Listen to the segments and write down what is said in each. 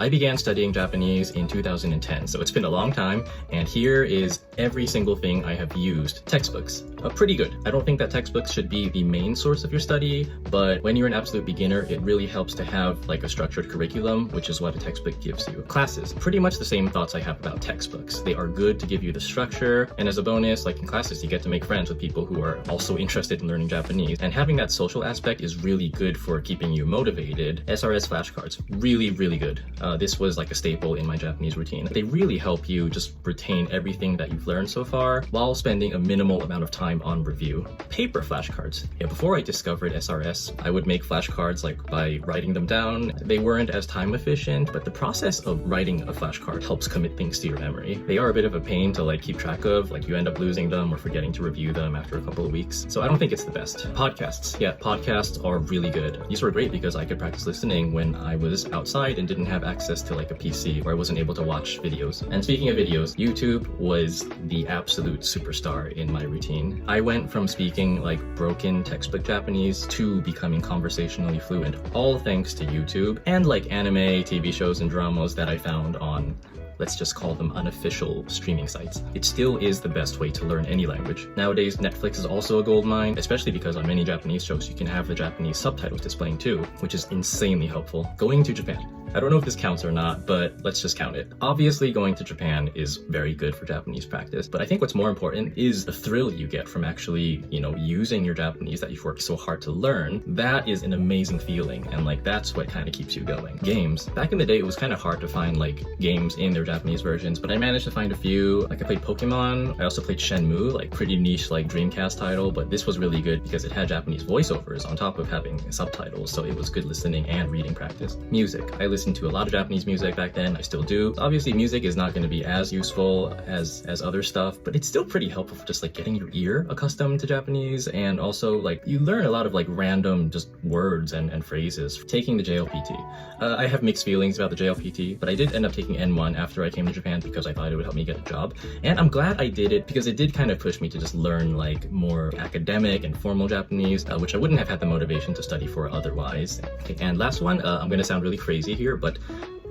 I began studying Japanese in 2010, so it's been a long time, and here is every single thing I have used. Textbooks. Pretty good. I don't think that textbooks should be the main source of your study, but when you're an absolute beginner, it really helps to have like a structured curriculum, which is what a textbook gives you. Classes. Pretty much the same thoughts I have about textbooks. They are good to give you the structure, and as a bonus, like in classes, you get to make friends with people who are also interested in learning Japanese, and having that social aspect is really good for keeping you motivated. SRS flashcards. Really, really good. This was like a staple in my Japanese routine. They really help you just retain everything that you've learned so far while spending a minimal amount of time on review. Paper flashcards. Yeah, before I discovered SRS, I would make flashcards like by writing them down. They weren't as time efficient, but the process of writing a flashcard helps commit things to your memory. They are a bit of a pain to like keep track of, like you end up losing them or forgetting to review them after a couple of weeks. So I don't think it's the best. Podcasts. Yeah, podcasts are really good. These were great because I could practice listening when I was outside and didn't have access to like a PC or I wasn't able to watch videos. And speaking of videos, YouTube was the absolute superstar in my routine. I went from speaking like broken textbook Japanese to becoming conversationally fluent, all thanks to YouTube and like anime, TV shows, and dramas that I found on, let's just call them unofficial streaming sites. It still is the best way to learn any language. Nowadays, Netflix is also a goldmine, especially because on many Japanese shows you can have the Japanese subtitles displaying too, which is insanely helpful. Going to Japan. I don't know if this counts or not, but let's just count it. Obviously, going to Japan is very good for Japanese practice, but I think what's more important is the thrill you get from actually, using your Japanese that you've worked so hard to learn. That is an amazing feeling, and like that's what kind of keeps you going. Games. Back in the day, it was kind of hard to find like games in their Japanese versions, but I managed to find a few. Like I played Pokemon. I also played Shenmue, like pretty niche like Dreamcast title, but this was really good because it had Japanese voiceovers on top of having subtitles, so it was good listening and reading practice. Music. I listened to a lot of Japanese music back then. I still do. Obviously, music is not going to be as useful as other stuff, but it's still pretty helpful for just like getting your ear accustomed to Japanese, and also like you learn a lot of like random just words and phrases. Taking the JLPT. I have mixed feelings about the JLPT, but I did end up taking N1 after I came to Japan because I thought it would help me get a job, and I'm glad I did it because it did kind of push me to just learn like more academic and formal Japanese, which I wouldn't have had the motivation to study for otherwise. Okay, and last one, I'm gonna sound really crazy here, but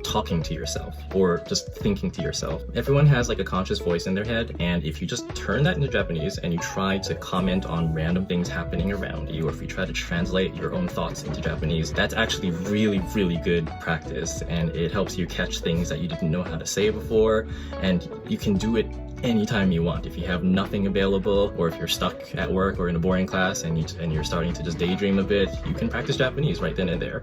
talking to yourself or just thinking to yourself. Everyone has like a conscious voice in their head, and if you just turn that into Japanese and you try to comment on random things happening around you, or if you try to translate your own thoughts into Japanese, that's actually really, really good practice, and it helps you catch things that you didn't know how to say before, and you can do it anytime you want. If you have nothing available, or if you're stuck at work or in a boring class and you're starting to just daydream a bit, you can practice Japanese right then and there.